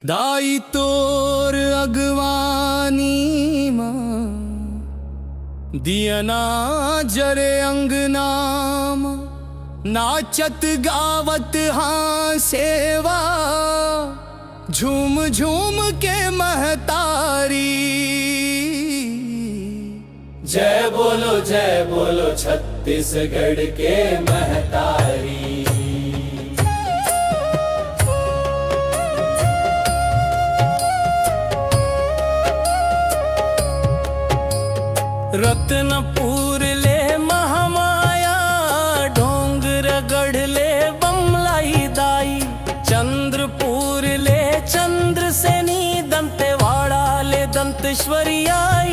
दाई तोर अगवानी मां दियना जरे अंगनाम नाचत गावत हाँ सेवा झूम झूम के महतारी। जय बोलो छत्तीसगढ़ के महतारी। रत्नपुर ले महामाया ढोंगर गढ़ ले बमलाई दाई चंद्रपुर ले चंद्रसेनी दंतेवाड़ा ले दंतेश्वरी आई।